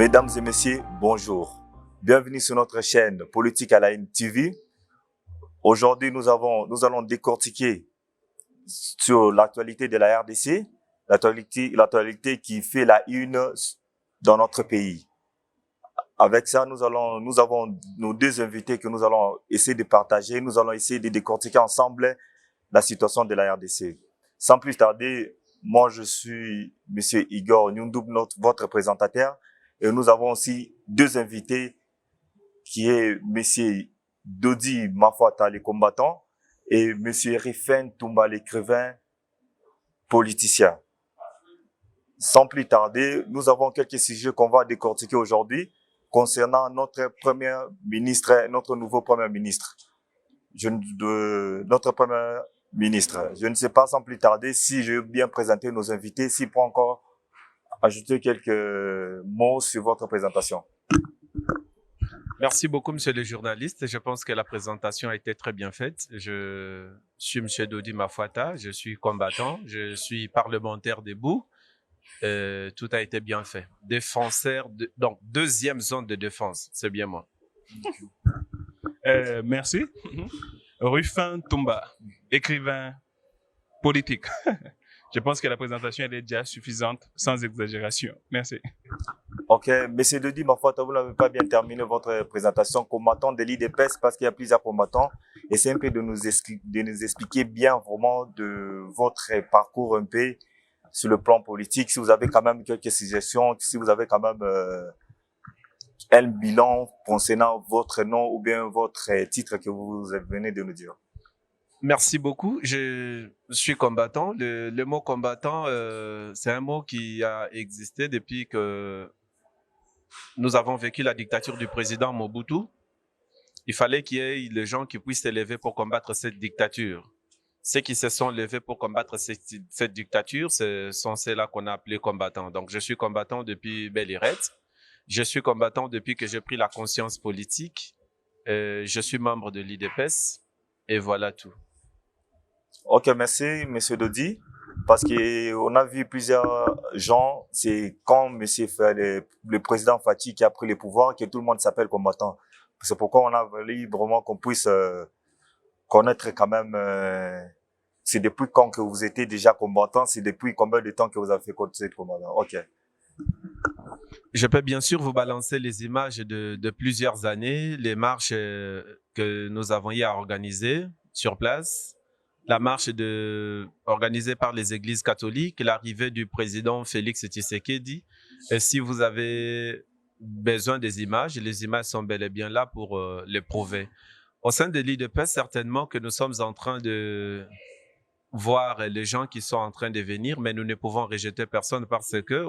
Mesdames et messieurs, bonjour. Bienvenue sur notre chaîne Politique à la Une TV. Aujourd'hui, nous allons décortiquer sur l'actualité de la RDC, l'actualité qui fait la une dans notre pays. Avec ça, nous avons nos deux invités que nous allons essayer de partager. Nous allons essayer de décortiquer ensemble la situation de la RDC. Sans plus tarder, moi, je suis Monsieur Igor Nyundub, votre présentateur. Et nous avons aussi deux invités qui est Monsieur Dodi Mafuata, le combattant, et Monsieur Rifen Toumba, l'écrivain politicien. Sans plus tarder, nous avons quelques sujets qu'on va décortiquer aujourd'hui concernant notre nouveau premier ministre. Notre premier ministre. Je ne sais pas sans plus tarder si je vais bien présenter nos invités, s'il peut encore ajouter quelques mots sur votre présentation. Merci beaucoup, monsieur le journaliste. Je pense que la présentation a été très bien faite. Je suis monsieur Dodi Mafuata, je suis combattant, je suis parlementaire debout. Tout a été bien fait. Défenseur, donc deuxième zone de défense, c'est bien moi. Merci. Rufin Toumba, écrivain politique. Je pense que la présentation elle est déjà suffisante, sans exagération. Merci. Ok, monsieur Dodi Mafuata, vous n'avez pas bien terminé votre présentation. Combattant de l'IDPS, parce qu'il y a plusieurs combattants. Essayez un peu de nous expliquer bien vraiment de votre parcours un peu sur le plan politique. Si vous avez quand même quelques suggestions, si vous avez quand même un bilan concernant votre nom ou bien votre titre que vous venez de nous dire. Merci beaucoup. Je suis combattant. Le mot combattant, c'est un mot qui a existé depuis que nous avons vécu la dictature du président Mobutu. Il fallait qu'il y ait les gens qui puissent s'élever pour combattre cette dictature. Ceux qui se sont levés pour combattre cette dictature, ce sont ceux-là qu'on a appelés combattants. Donc, je suis combattant depuis belle lurette. Je suis combattant depuis que j'ai pris la conscience politique. Je suis membre de l'IDPS. Et voilà tout. Ok, merci, monsieur Dodi. Parce que on a vu plusieurs gens, c'est quand le président Fati qui a pris le pouvoir que tout le monde s'appelle combattant. C'est pourquoi on a voulu vraiment qu'on puisse connaître quand même, c'est depuis quand que vous étiez déjà combattant, c'est depuis combien de temps que vous avez fait cette combattant. Ok. Je peux bien sûr vous balancer les images de plusieurs années, les marches que nous avons eu à organiser sur place. La marche organisée par les églises catholiques, l'arrivée du président Félix Tshisekedi. Et si vous avez besoin des images, les images sont bel et bien là pour les prouver. Au sein de l'IDPS, certainement que nous sommes en train de voir les gens qui sont en train de venir, mais nous ne pouvons rejeter personne parce que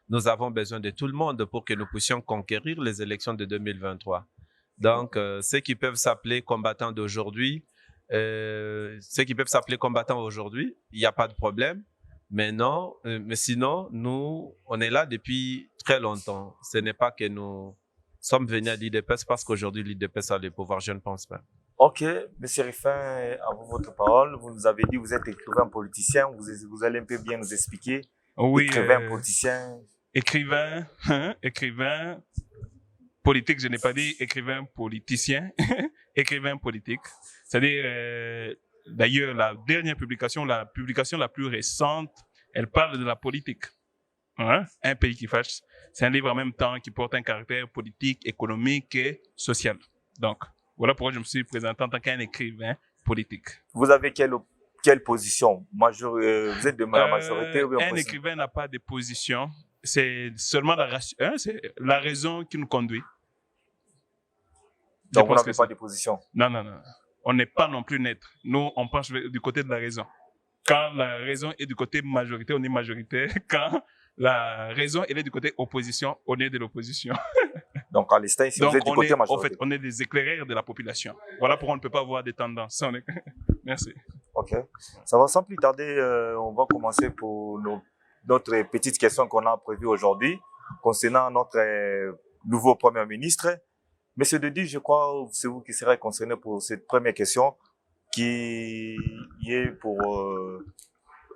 nous avons besoin de tout le monde pour que nous puissions conquérir les élections de 2023. Donc, ceux qui peuvent s'appeler combattants d'aujourd'hui, il n'y a pas de problème. Mais non, mais sinon, nous, on est là depuis très longtemps. Ce n'est pas que nous sommes venus à l'IDPS parce qu'aujourd'hui l'IDPS a le pouvoir, je ne pense pas. Ok, monsieur Riffin, à vous votre parole. Vous nous avez dit que vous êtes écrivain politicien. Vous allez un peu bien nous expliquer. Oui, écrivain politicien. Écrivain politique, je n'ai pas dit écrivain politicien, écrivain politique. C'est-à-dire, d'ailleurs, la publication la plus récente, elle parle de la politique. Hein? Un pays qui fâche. C'est un livre en même temps qui porte un caractère politique, économique et social. Donc, voilà pourquoi je me suis présenté en tant qu'un écrivain politique. Vous avez quelle position? Vous êtes de la majorité ou bien un écrivain n'a pas de position. C'est seulement la raison qui nous conduit. Donc, vous n'avez pas de position? Non. On n'est pas non plus neutre. Nous, on penche du côté de la raison. Quand la raison est du côté majorité, on est majoritaire. Quand la raison elle est du côté opposition, on est de l'opposition. Donc, à l'instant, si vous êtes du côté majorité. En fait, on est des éclaireurs de la population. Voilà pourquoi on ne peut pas avoir des tendances. Merci. Ok. Ça va sans plus tarder. On va commencer pour notre petite question qu'on a prévue aujourd'hui concernant notre nouveau Premier ministre. Monsieur Dodi, je crois que c'est vous qui serez concerné pour cette première question qui est pour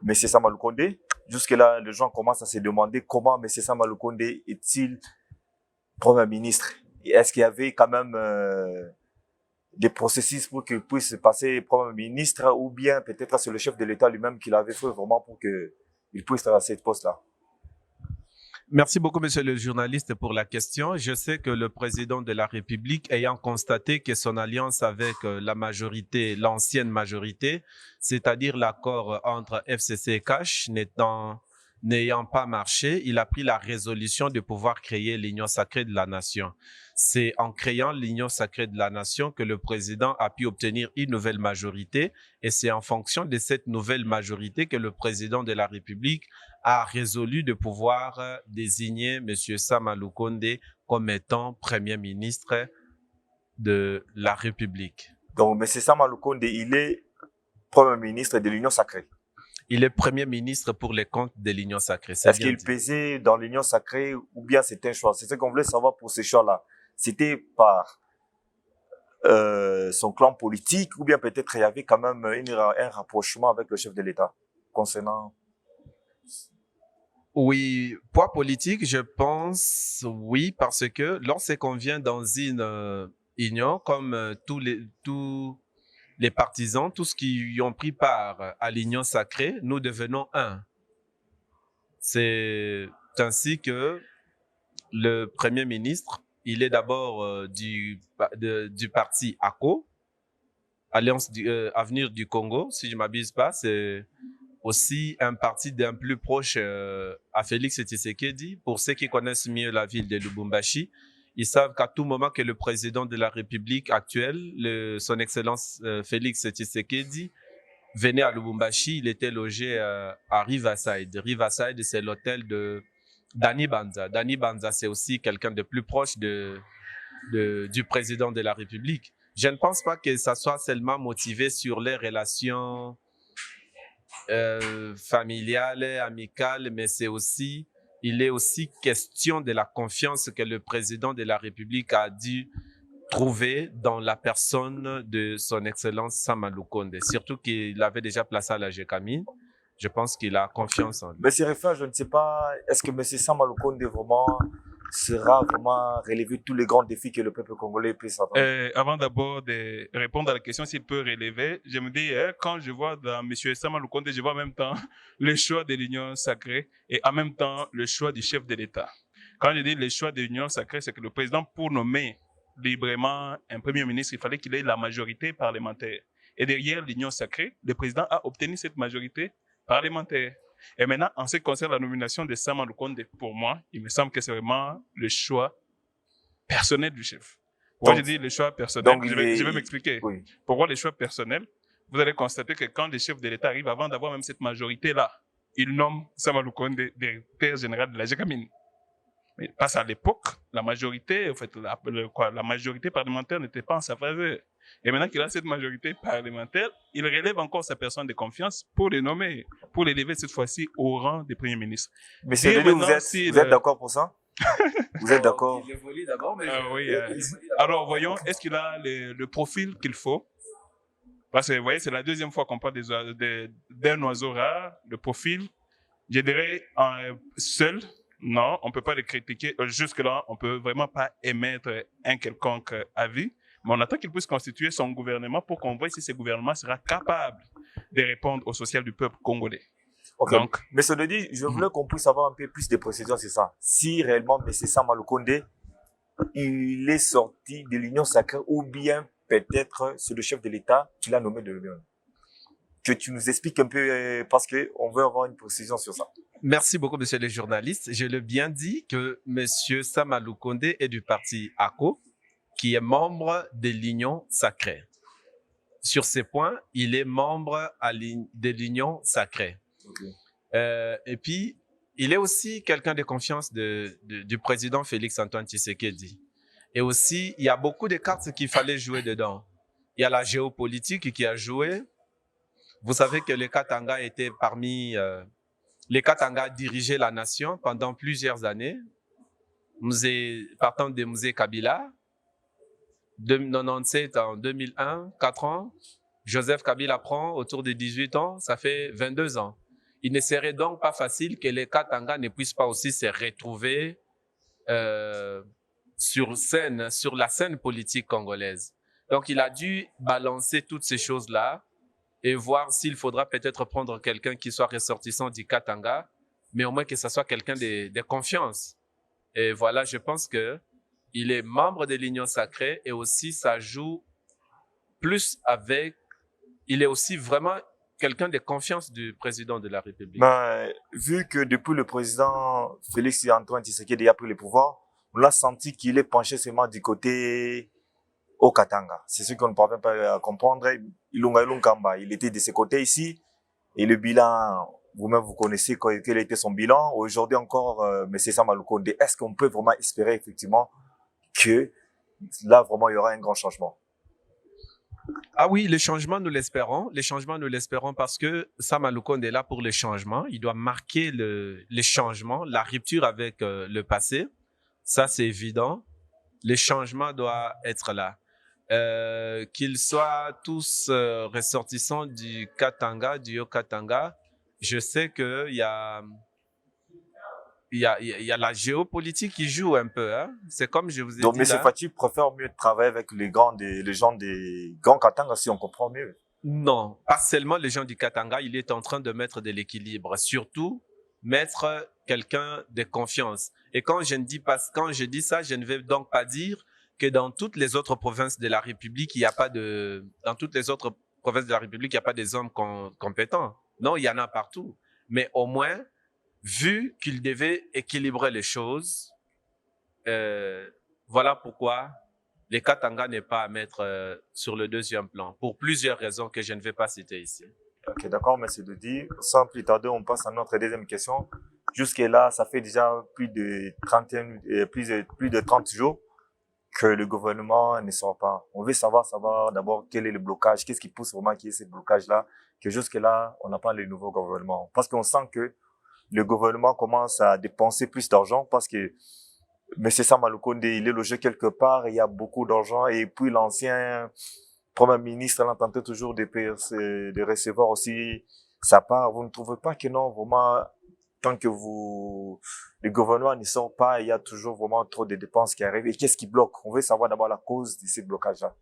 Monsieur Samaloukonde. Jusque-là, les gens commencent à se demander comment Monsieur Samaloukonde est-il Premier ministre. Est-ce qu'il y avait quand même des processus pour qu'il puisse passer Premier ministre ou bien peut-être c'est le chef de l'État lui-même qui l'avait fait vraiment pour qu'il puisse à cette poste-là? Merci beaucoup, monsieur le journaliste, pour la question. Je sais que le président de la République, ayant constaté que son alliance avec la majorité, l'ancienne majorité, c'est-à-dire l'accord entre FCC et CASH, n'ayant pas marché, il a pris la résolution de pouvoir créer l'Union sacrée de la nation. C'est en créant l'Union sacrée de la nation que le président a pu obtenir une nouvelle majorité, et c'est en fonction de cette nouvelle majorité que le président de la République a résolu de pouvoir désigner M. Sama Lukonde comme étant Premier ministre de la République. Donc, M. Sama Lukonde, il est Premier ministre de l'Union sacrée. Il est Premier ministre pour les comptes de l'Union sacrée. Est-ce qu'il pesait dans l'Union sacrée ou bien c'était un choix? C'est ce qu'on voulait savoir pour ce choix-là. C'était par son clan politique ou bien peut-être il y avait quand même un rapprochement avec le chef de l'État concernant... Oui, poids politique, je pense oui, parce que lorsqu'on vient dans une union, comme tous les partisans, tous qui ont pris part à l'union sacrée, nous devenons un. C'est ainsi que le Premier ministre, il est d'abord du parti ACO, Alliance Avenir du Congo, si je ne m'abuse pas, c'est aussi un parti d'un plus proche à Félix Tshisekedi. Pour ceux qui connaissent mieux la ville de Lubumbashi, ils savent qu'à tout moment que le président de la République actuelle, son Excellence Félix Tshisekedi, venait à Lubumbashi, il était logé à Riverside. Riverside, c'est l'hôtel de Dani Banza. Dani Banza, c'est aussi quelqu'un de plus proche du président de la République. Je ne pense pas que ça soit seulement motivé sur les relations familiale, amicale, mais il est aussi question de la confiance que le président de la République a dû trouver dans la personne de son Excellence Sama Lukonde. Surtout qu'il avait déjà placé à la GECAMI. Je pense qu'il a confiance en lui. Monsieur Réfé, je ne sais pas, est-ce que M. Sama Lukonde sera vraiment relever tous les grands défis que le peuple congolais peut s'attendre? Avant d'abord de répondre à la question s'il peut relever, je me dis, quand je vois dans M. Sama Lukonde, je vois en même temps le choix de l'Union sacrée et en même temps le choix du chef de l'État. Quand je dis le choix de l'Union sacrée, c'est que le président, pour nommer librement un Premier ministre, il fallait qu'il ait la majorité parlementaire. Et derrière l'Union sacrée, le président a obtenu cette majorité parlementaire. Et maintenant, en ce qui concerne la nomination de Sama Lukonde, pour moi, il me semble que c'est vraiment le choix personnel du chef. Moi, je dis le choix personnel. Je vais m'expliquer. Oui. Pourquoi le choix personnel? Vous allez constater que quand le chef de l'État arrive, avant d'avoir même cette majorité-là, il nomme Sama Lukonde directeur général de la GECAMIN. Mais parce à l'époque, la majorité, en fait, la majorité parlementaire n'était pas en sa faveur. Et maintenant qu'il a cette majorité parlementaire, il relève encore sa personne de confiance pour le nommer, pour l'élever cette fois-ci au rang de Premier ministre. Mais c'est vous êtes d'accord pour ça? Vous êtes d'accord? Il évolue d'abord, mais... oui, alors, voyons, est-ce qu'il a le profil qu'il faut? Parce que, vous voyez, c'est la deuxième fois qu'on parle d'un oiseau rare, le profil. Je dirais, seul, non, on ne peut pas le critiquer. Jusque-là, on ne peut vraiment pas émettre un quelconque avis. Mais on attend qu'il puisse constituer son gouvernement pour qu'on voie si ce gouvernement sera capable de répondre au social du peuple congolais. Okay. Donc, mais cela dit, je voulais qu'on puisse avoir un peu plus de précision sur ça. Si réellement M. Sama Lukonde, il est sorti de l'Union sacrée ou bien peut-être c'est le chef de l'État qui l'a nommé de lui-même. Que tu nous expliques un peu parce qu'on veut avoir une précision sur ça. Merci beaucoup, monsieur le journaliste. Je l'ai bien dit que M. Sama Lukonde est du parti ACO, qui est membre de l'Union sacrée. Sur ces points, il est membre de l'Union sacrée. Okay. Et puis, il est aussi quelqu'un de confiance du président Félix Antoine Tshisekedi. Et aussi, il y a beaucoup de cartes qu'il fallait jouer dedans. Il y a la géopolitique qui a joué. Vous savez que les Katanga étaient parmi... les Katanga dirigeaient la nation pendant plusieurs années. Partant de Musée Kabila, de 1997 en 2001, 4 ans. Joseph Kabila prend autour de 18 ans, ça fait 22 ans. Il ne serait donc pas facile que les Katanga ne puissent pas aussi se retrouver sur la scène politique congolaise. Donc, il a dû balancer toutes ces choses-là et voir s'il faudra peut-être prendre quelqu'un qui soit ressortissant du Katanga, mais au moins que ce soit quelqu'un de confiance. Et voilà, je pense que il est membre de l'Union sacrée et aussi ça joue plus avec, il est aussi vraiment quelqu'un de confiance du président de la République. Ben, vu que depuis le président Félix Antoine Tshisekedi a pris le pouvoir, on a senti qu'il est penché seulement du côté au Katanga. C'est ce qu'on ne parvient pas à comprendre. Ilunga Ilunkamba, il était de ce côté ici. Et le bilan, vous-même, vous connaissez quel était son bilan. Aujourd'hui encore, M. Sama Lukonde, est-ce qu'on peut vraiment espérer effectivement que là, vraiment, il y aura un grand changement? Ah oui, les changements, nous l'espérons. Les changements, nous l'espérons parce que Sama Lukonde est là pour les changements. Il doit marquer les changements, la rupture avec le passé. Ça, c'est évident. Les changements doivent être là. Qu'ils soient tous ressortissants du Katanga, du Haut-Katanga, je sais qu'il y a la géopolitique qui joue un peu. Hein. C'est comme je vous ai Donc, dit M. là. Fati préfère mieux travailler avec les gens des grands Katanga, si on comprend mieux. Non, pas seulement les gens du Katanga. Il est en train de mettre de l'équilibre. Surtout, mettre quelqu'un de confiance. Et quand je dis ça, je ne vais donc pas dire que dans toutes les autres provinces de la République, il n'y a pas de des hommes compétents. Non, il y en a partout. Mais au moins, vu qu'il devait équilibrer les choses, voilà pourquoi les Katanga n'est pas à mettre sur le deuxième plan, pour plusieurs raisons que je ne vais pas citer ici. Ok, d'accord, merci de dire. Sans plus tarder, on passe à notre deuxième question. Jusque-là, ça fait déjà plus de 30 jours que le gouvernement ne sort pas. On veut savoir d'abord quel est le blocage, qu'est-ce qui pousse vraiment qu'il y ait ce blocage-là, que jusque-là, on n'a pas le nouveau gouvernement. Parce qu'on sent que le gouvernement commence à dépenser plus d'argent parce que M. Sama Lukonde, il est logé quelque part, il y a beaucoup d'argent et puis l'ancien Premier ministre, elle tenté toujours de recevoir aussi sa part. Vous ne trouvez pas que non, vraiment, tant que le gouvernement ne sort pas, il y a toujours vraiment trop de dépenses qui arrivent. Et qu'est-ce qui bloque? On veut savoir d'abord la cause de ces blocages-là.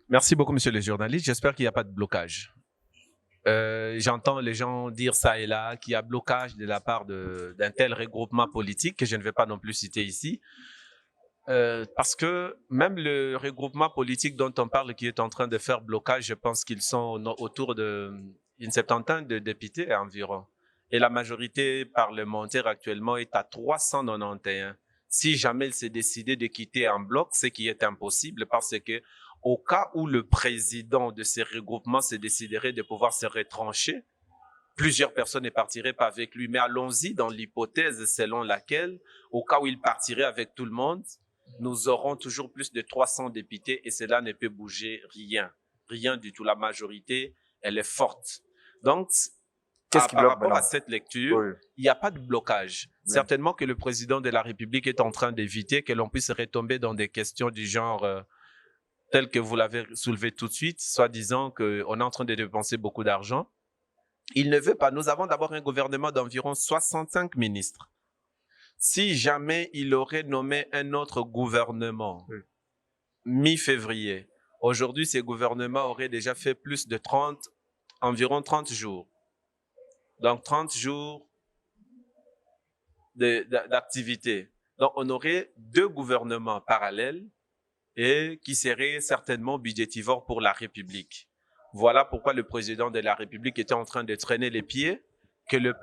Merci beaucoup, monsieur le journaliste. J'espère qu'il n'y a pas de blocage. J'entends les gens dire ça et là, qu'il y a blocage de la part d'un tel regroupement politique que je ne vais pas non plus citer ici. Parce que même le regroupement politique dont on parle qui est en train de faire blocage, je pense qu'ils sont autour d'une septantaine de députés environ. Et la majorité parlementaire actuellement est à 391. Si jamais il s'est décidé de quitter en bloc, ce qui est impossible parce que au cas où le président de ces regroupements se déciderait de pouvoir se retrancher, plusieurs personnes ne partiraient pas avec lui. Mais allons-y dans l'hypothèse selon laquelle, au cas où il partirait avec tout le monde, nous aurons toujours plus de 300 députés et cela ne peut bouger rien. Rien du tout. La majorité, elle est forte. Donc, par rapport à cette lecture, il n'y a pas de blocage. Oui. Certainement que le président de la République est en train d'éviter que l'on puisse retomber dans des questions du genre telles que vous l'avez soulevé tout de suite, soit disant qu'on est en train de dépenser beaucoup d'argent. Il ne veut pas. Nous avons d'abord un gouvernement d'environ 65 ministres. Si jamais il aurait nommé un autre gouvernement mi-février, aujourd'hui, ce gouvernement aurait déjà fait plus de environ 30 jours. Donc, 30 jours d'activité. Donc, on aurait 2 gouvernements parallèles et qui seraient certainement budgétivores pour la République. Voilà pourquoi le président de la République était en train de traîner les pieds, que le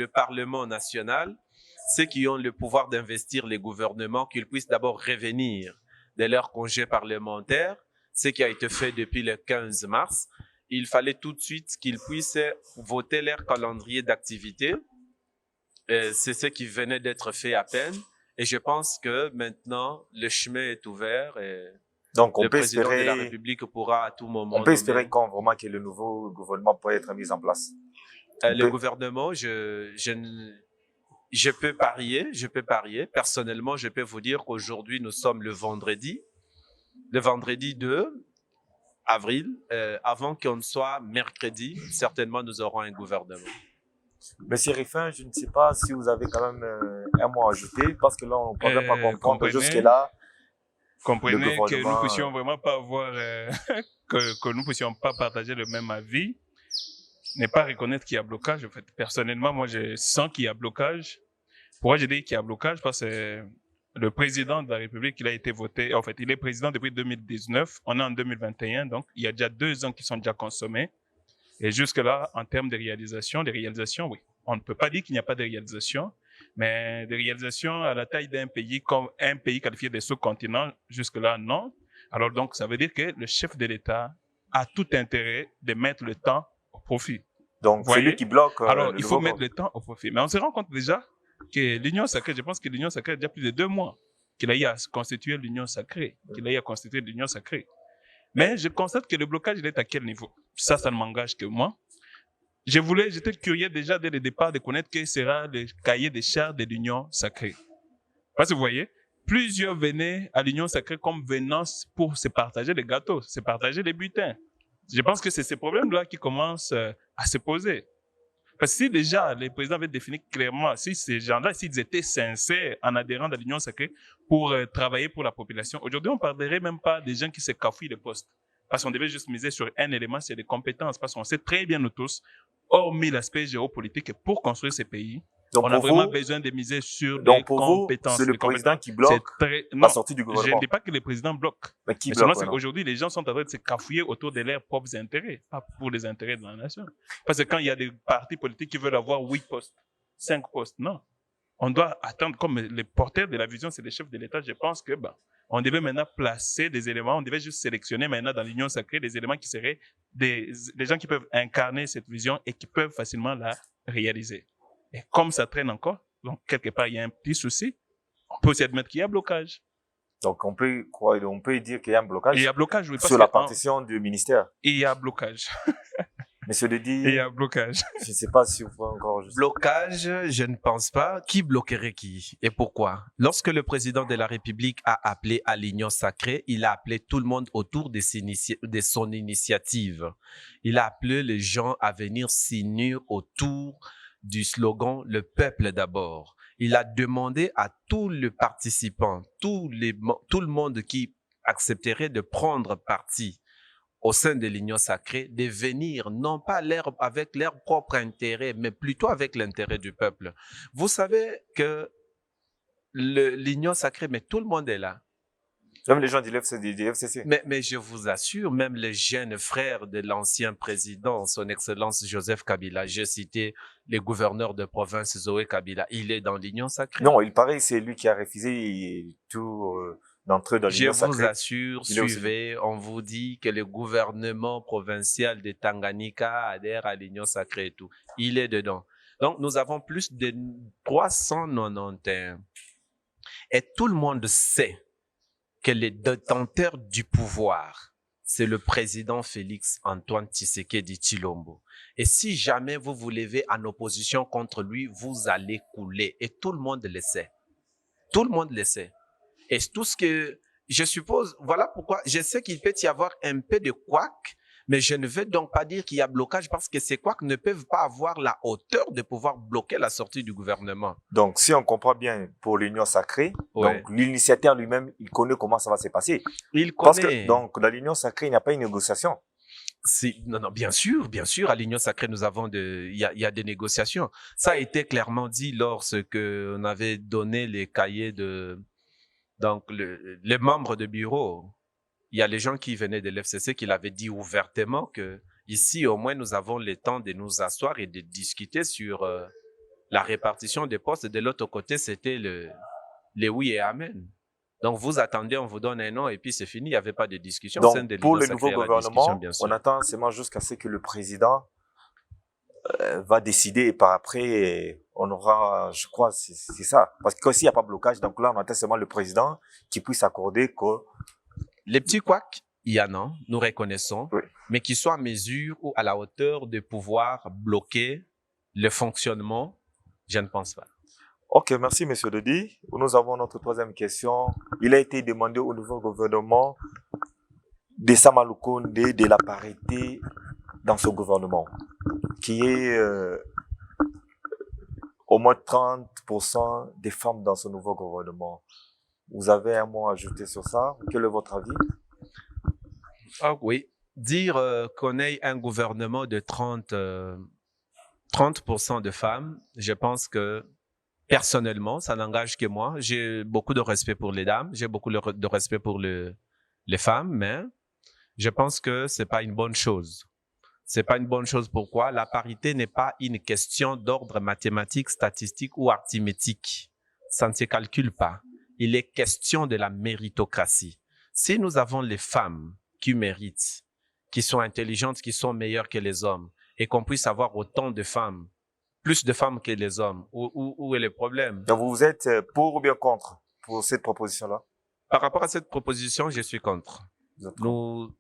Parlement national, ceux qui ont le pouvoir d'investir les gouvernements, qu'ils puissent d'abord revenir de leur congé parlementaire, ce qui a été fait depuis le 15 mars. Il fallait tout de suite qu'ils puissent voter leur calendrier d'activité. C'est ce qui venait d'être fait à peine. Et je pense que maintenant, le chemin est ouvert et donc, le président de la République pourra à tout moment... On peut espérer quand vraiment que le nouveau gouvernement pourrait être mis en place. Le gouvernement, je peux parier. Personnellement, je peux vous dire qu'aujourd'hui, nous sommes le vendredi 2 avril. Avant qu'on ne soit mercredi, certainement, nous aurons un gouvernement. Monsieur Riffin, je ne sais pas si vous avez quand même un mot à ajouter, parce que là, on ne peut même pas comprendre jusque-là. Comprenez que nous ne puissions vraiment pas avoir, que nous ne puissions pas partager le même avis, n'est pas reconnaître qu'il y a blocage. En fait, personnellement, moi, je sens qu'il y a blocage. Pourquoi je dis qu'il y a blocage? Parce que le président de la République, il a été voté, en fait, il est président depuis 2019. On est en 2021, donc il y a déjà 2 ans qui sont déjà consommés. Et jusque-là, en termes de réalisation, oui. On ne peut pas dire qu'il n'y a pas de réalisation, mais des réalisations à la taille d'un pays, comme un pays qualifié de sous-continent, jusque-là, non. Alors donc, ça veut dire que le chef de l'État a tout intérêt de mettre le temps au profit. Donc, c'est lui qui bloque. Alors, il faut mettre le temps au profit. Mais on se rend compte déjà que l'Union sacrée, je pense que l'Union sacrée a déjà plus de 2 mois qu'il a eu à constituer l'Union sacrée, Mais je constate que le blocage, il est à quel niveau? Ça ne m'engage que moi. J'étais curieux déjà dès le départ de connaître quel sera le cahier des charges de l'Union sacrée. Parce que vous voyez, plusieurs venaient à l'Union sacrée comme venant pour se partager les gâteaux, se partager les butins. Je pense que c'est ces problèmes-là qui commencent à se poser. Parce que si déjà les présidents avaient défini clairement, si ces gens-là, s'ils étaient sincères en adhérant à l'Union sacrée pour travailler pour la population, aujourd'hui on ne parlerait même pas des gens qui se cafouillent les postes. Parce qu'on devait juste miser sur un élément, c'est les compétences. Parce qu'on sait très bien nous tous, hormis l'aspect géopolitique, pour construire ces pays, donc on a vraiment besoin de miser sur les compétences. C'est le président qui bloque la sortie du gouvernement. Je ne dis pas que le président bloque. Mais qui bloque, c'est qu'aujourd'hui, les gens sont en train de se cafouiller autour de leurs propres intérêts, pas pour les intérêts de la nation. Parce que quand il y a des partis politiques qui veulent avoir 8 postes, 5 postes, non. On doit attendre, comme les porteurs de la vision, c'est les chefs de l'État, je pense que, on devait maintenant placer des éléments, on devait juste sélectionner maintenant dans l'Union sacrée des éléments qui seraient des gens qui peuvent incarner cette vision et qui peuvent facilement la réaliser. Et comme ça traîne encore, donc quelque part il y a un petit souci, on peut aussi admettre qu'il y a blocage. Donc on peut dire qu'il y a un blocage. Il y a blocage, oui, sur la partition du ministère. Il y a blocage. Monsieur Dedi, il y a blocage. Je ne sais pas si vous pouvez encore... Blocage, je ne pense pas. Qui bloquerait qui et pourquoi? Lorsque le président de la République a appelé à l'Union sacrée, il a appelé tout le monde autour de son initiative. Il a appelé les gens à venir s'unir autour du slogan « Le peuple d'abord ». Il a demandé à tous les participants, tout le monde qui accepterait de prendre parti au sein de l'Union sacrée, de venir, non pas avec leur propre intérêt, mais plutôt avec l'intérêt du peuple. Vous savez que l'Union sacrée, mais tout le monde est là. Même les gens du FCC. Mais je vous assure, même les jeunes frères de l'ancien président, son Excellence Joseph Kabila, j'ai cité les gouverneurs de province Zoé Kabila, il est dans l'Union sacrée. Non, il paraît que c'est lui qui a refusé tout... d'entre eux dans l'Union sacrée. Je vous assure, suivez, on vous dit que le gouvernement provincial de Tanganyika adhère à l'Union sacrée et tout. Il est dedans. Donc, nous avons plus de 391. Et tout le monde sait que le détenteur du pouvoir, c'est le président Félix Antoine Tshisekedi Tshilombo. Et si jamais vous vous levez en opposition contre lui, vous allez couler. Et tout le monde le sait. Tout le monde le sait. Et tout ce que je suppose, voilà pourquoi je sais qu'il peut y avoir un peu de couac, mais je ne veux donc pas dire qu'il y a blocage parce que ces couacs ne peuvent pas avoir la hauteur de pouvoir bloquer la sortie du gouvernement. Donc, si on comprend bien pour l'Union sacrée, ouais. Donc l'initiateur lui-même, il connaît comment ça va se passer. Il connaît. Parce que, donc, dans l'Union sacrée, il n'y a pas une négociation. Non, bien sûr, à l'Union sacrée, nous avons il y a des négociations. Ça a été clairement dit lorsque on avait donné les cahiers donc, les membres de bureau, il y a les gens qui venaient de l'FCC qui l'avaient dit ouvertement que ici, au moins, nous avons le temps de nous asseoir et de discuter sur la répartition des postes. De l'autre côté, c'était le oui et amen. Donc, vous attendez, on vous donne un nom et puis c'est fini. Il n'y avait pas de discussion. Donc, pour le nouveau gouvernement, on attend seulement jusqu'à ce que le président va décider et par après, on aura, je crois, c'est ça. Parce que s'il n'y a pas de blocage, donc là, on attend seulement le président qui puisse accorder que... Les petits couacs, il y en a, nous reconnaissons, oui. Mais qui soient à mesure ou à la hauteur de pouvoir bloquer le fonctionnement, je ne pense pas. Ok, merci Monsieur Dedi. Nous avons notre troisième question. Il a été demandé au nouveau gouvernement de Samalukonde de la parité dans ce gouvernement, qui est au moins 30% des femmes dans ce nouveau gouvernement. Vous avez un mot à ajouter sur ça? Quel est votre avis? Ah oui. Dire qu'on ait un gouvernement de 30% de femmes, je pense que personnellement, ça n'engage que moi. J'ai beaucoup de respect pour les dames, j'ai beaucoup de respect pour les femmes, mais je pense que c'est pas une bonne chose. C'est pas une bonne chose. Pourquoi? La parité n'est pas une question d'ordre mathématique, statistique ou arithmétique. Ça ne se calcule pas. Il est question de la méritocratie. Si nous avons les femmes qui méritent, qui sont intelligentes, qui sont meilleures que les hommes, et qu'on puisse avoir autant de femmes, plus de femmes que les hommes, où est le problème? Donc vous êtes pour ou bien contre pour cette proposition-là? Par rapport à cette proposition, je suis contre.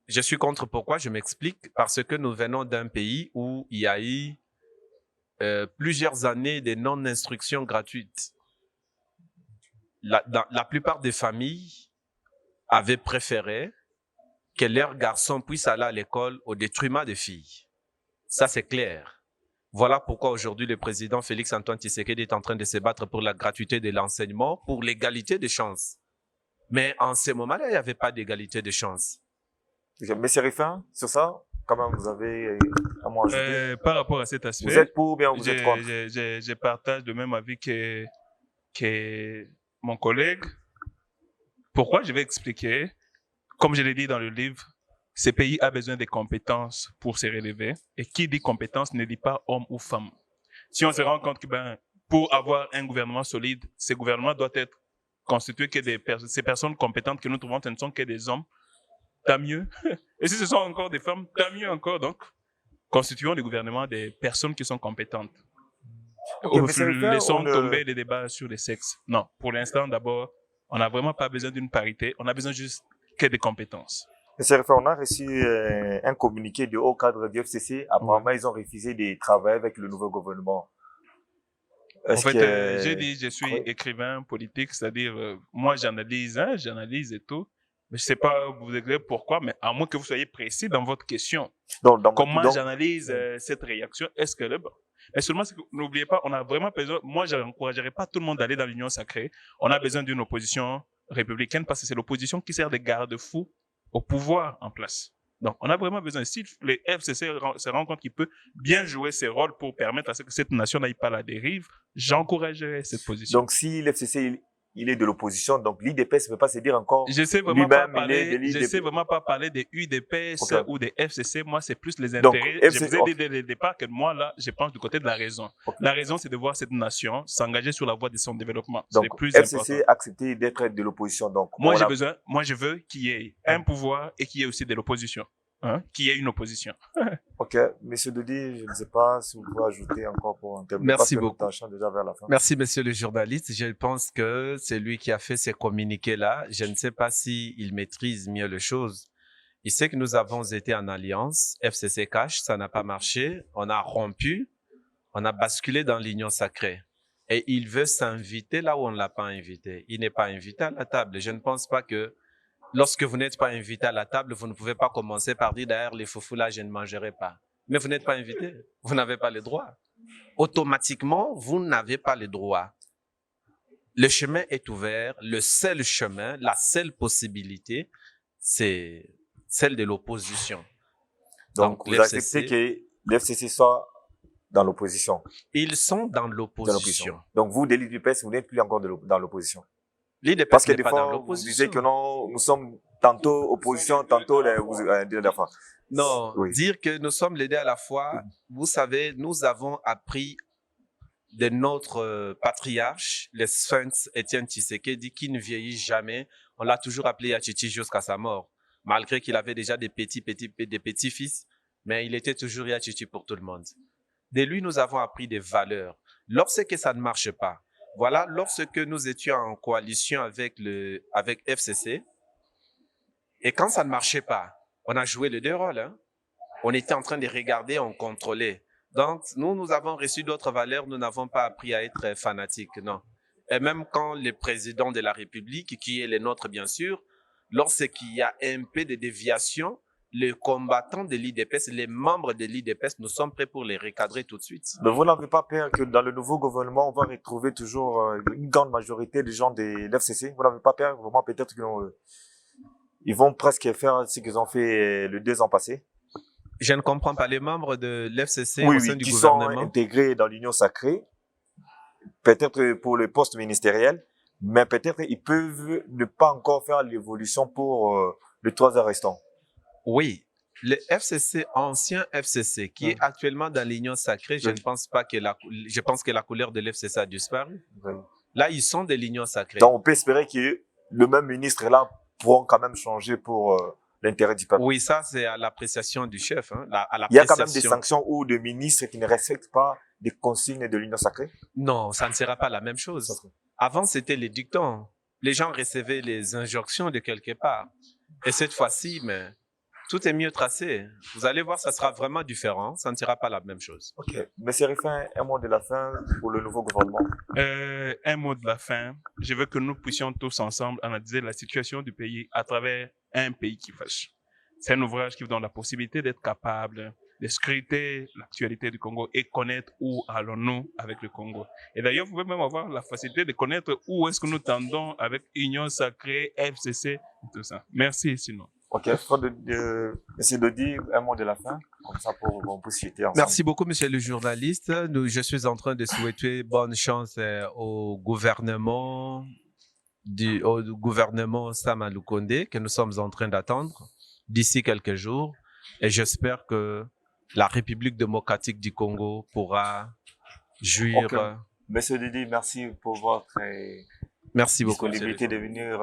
Je suis contre pourquoi? Je m'explique. Parce que nous venons d'un pays où il y a eu plusieurs années de non-instruction gratuite. La plupart des familles avaient préféré que leurs garçons puissent aller à l'école au détriment des filles. Ça, c'est clair. Voilà pourquoi aujourd'hui le président Félix-Antoine Tshisekedi est en train de se battre pour la gratuité de l'enseignement, pour l'égalité des chances. Mais en ce moment-là, il n'y avait pas d'égalité de chances. Monsieur Riffin, sur ça, quand même, vous avez un mot à ajouter? Par rapport à cet aspect, vous êtes pour ou bien vous êtes contre? Je partage le même avis que mon collègue. Pourquoi? Je vais expliquer. Comme je l'ai dit dans le livre, ce pays a besoin de compétences pour se relever. Et qui dit compétences ne dit pas homme ou femme. Si on se rend compte que pour avoir un gouvernement solide, ce gouvernement doit être constitué que ces personnes compétentes que nous trouvons, ce ne sont que des hommes, tant mieux. Et si ce sont encore des femmes, tant mieux encore. Donc, constituons le gouvernement des personnes qui sont compétentes. Laissons tomber les débats sur les sexes. Non, pour l'instant, d'abord, on n'a vraiment pas besoin d'une parité. On a besoin juste que des compétences. Monsieur Riffin, on a reçu un communiqué du haut cadre du FCC. Apparemment, ils ont refusé de travailler avec le nouveau gouvernement. En fait, j'ai dit, je suis écrivain politique, c'est-à-dire, moi, j'analyse et tout. Mais je sais pas vous dire pourquoi, mais à moins que vous soyez précis dans votre question. Comment j'analyse cette réaction? Est-ce que le bon? Mais seulement, n'oubliez pas, on a vraiment besoin, moi, je n'encouragerais pas tout le monde d'aller dans l'union sacrée. On a besoin d'une opposition républicaine parce que c'est l'opposition qui sert de garde-fou au pouvoir en place. Donc, on a vraiment besoin, si les FCC se rendent compte qu'il peut bien jouer ses rôles pour permettre à ce que cette nation n'aille pas à la dérive, j'encouragerais cette position. Donc, si l'FCC, il est de l'opposition, donc l'IDPS ne peut pas se dire encore. Je sais vraiment pas parler des UDPS ou des FCC. Moi, c'est plus les intérêts. Donc, je vous ai dit dès le départ que moi, là, je pense du côté de la raison. La raison, c'est de voir cette nation s'engager sur la voie de son développement. Donc, c'est plus FCC accepter d'être de l'opposition. Donc, moi, je veux qu'il y ait un pouvoir et qu'il y ait aussi de l'opposition. Qu'il y ait une opposition. Ok, Monsieur Dodi, je ne sais pas si vous pouvez ajouter encore pour un terme. Merci beaucoup. Déjà vers la fin. Merci, monsieur le journaliste. Je pense que c'est lui qui a fait ces communiqués-là. Je ne sais pas s'il maîtrise mieux les choses. Il sait que nous avons été en alliance, FCC Cash, ça n'a pas marché. On a rompu, on a basculé dans l'union sacrée. Et il veut s'inviter là où on ne l'a pas invité. Il n'est pas invité à la table. Je ne pense pas que lorsque vous n'êtes pas invité à la table, vous ne pouvez pas commencer par dire derrière les foufous là, je ne mangerai pas. Mais vous n'êtes pas invité. Vous n'avez pas le droit. Automatiquement, vous n'avez pas le droit. Le chemin est ouvert. Le seul chemin, la seule possibilité, c'est celle de l'opposition. Donc vous acceptez que l'FCC soit dans l'opposition? Ils sont dans l'opposition. Donc vous, de l'IDPS, vous n'êtes plus encore dans l'opposition? Parce que des fois, vous disiez que non, nous sommes tantôt opposition, tantôt la fois. Non, oui. Dire que nous sommes les deux à la fois, vous savez, nous avons appris de notre patriarche, le sphinx Étienne Tshisekedi, qui ne vieillit jamais. On l'a toujours appelé Yachichi jusqu'à sa mort, malgré qu'il avait déjà des petits-fils, mais il était toujours Yachichi pour tout le monde. De lui, nous avons appris des valeurs. Lorsque ça ne marche pas, voilà, lorsque nous étions en coalition avec FCC, et quand ça ne marchait pas, on a joué les deux rôles. Hein? On était en train de regarder, on contrôlait. Donc, nous avons reçu d'autres valeurs, nous n'avons pas appris à être fanatiques, non. Et même quand le président de la République, qui est le nôtre bien sûr, lorsqu'il y a un peu de déviation, les combattants de l'IDPS, les membres de l'IDPS, nous sommes prêts pour les recadrer tout de suite. Mais vous n'avez pas peur que dans le nouveau gouvernement, on va retrouver toujours une grande majorité des gens de l'FCC? Vous n'avez pas peur? Vraiment, peut-être qu'ils vont presque faire ce qu'ils ont fait les 2 ans passés? Je ne comprends pas les membres de l'FCC Oui, au sein oui, du qui sont gouvernement. intégrés dans l'Union sacrée, peut-être pour le poste ministériel, mais peut-être ils peuvent ne pas encore faire l'évolution pour les 3 ans restants. Oui, le FCC, ancien FCC, qui est actuellement dans l'Union sacrée, je ne pense pas que je pense que la couleur de l'FCC a disparu. Oui. Là, ils sont de l'Union sacrée. Donc, on peut espérer que le même ministre là pourront quand même changer pour l'intérêt du peuple. Oui, ça, c'est à l'appréciation du chef. Hein, Il y a quand même des sanctions ou des ministres qui ne respectent pas des consignes de l'Union sacrée? Non, ça ne sera pas la même chose. Avant, c'était les dictons. Les gens recevaient les injonctions de quelque part. Et cette fois-ci, mais tout est mieux tracé. Vous allez voir, ça sera vraiment différent. Ça ne sera pas la même chose. Ok. Monsieur Ruffin, un mot de la fin pour le nouveau gouvernement. Un mot de la fin. Je veux que nous puissions tous ensemble analyser la situation du pays à travers un pays qui fâche. C'est un ouvrage qui vous donne la possibilité d'être capable de scruter l'actualité du Congo et connaître où allons-nous avec le Congo. Et d'ailleurs, vous pouvez même avoir la facilité de connaître où est-ce que nous tendons avec Union Sacrée, FCC, et tout ça. Merci, sinon. Ok, Monsieur Dodi, un mot de la fin, comme ça pour qu'on puisse citer ensemble. Merci beaucoup, monsieur le journaliste. Je suis en train de souhaiter bonne chance au gouvernement Sama Lukonde que nous sommes en train d'attendre d'ici quelques jours. Et j'espère que la République démocratique du Congo pourra jouir. Okay. Monsieur Dodi, merci pour votre merci beaucoup, disponibilité de venir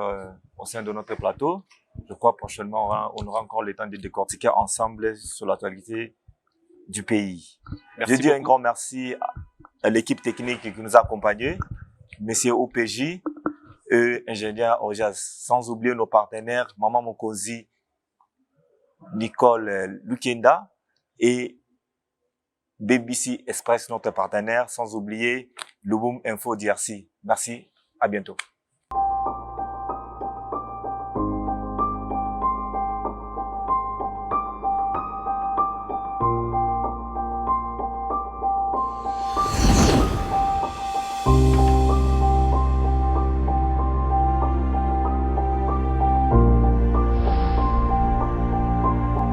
au sein de notre plateau. Je crois prochainement on aura encore le temps de décortiquer ensemble sur l'actualité du pays. Je dis un grand merci à l'équipe technique qui nous a accompagnés, monsieur OPJ et ingénieur Ojas, sans oublier nos partenaires Maman Mokozi, Nicole Lukenda et BBC Express, notre partenaire, sans oublier Lubum Info DRC. Merci, à bientôt.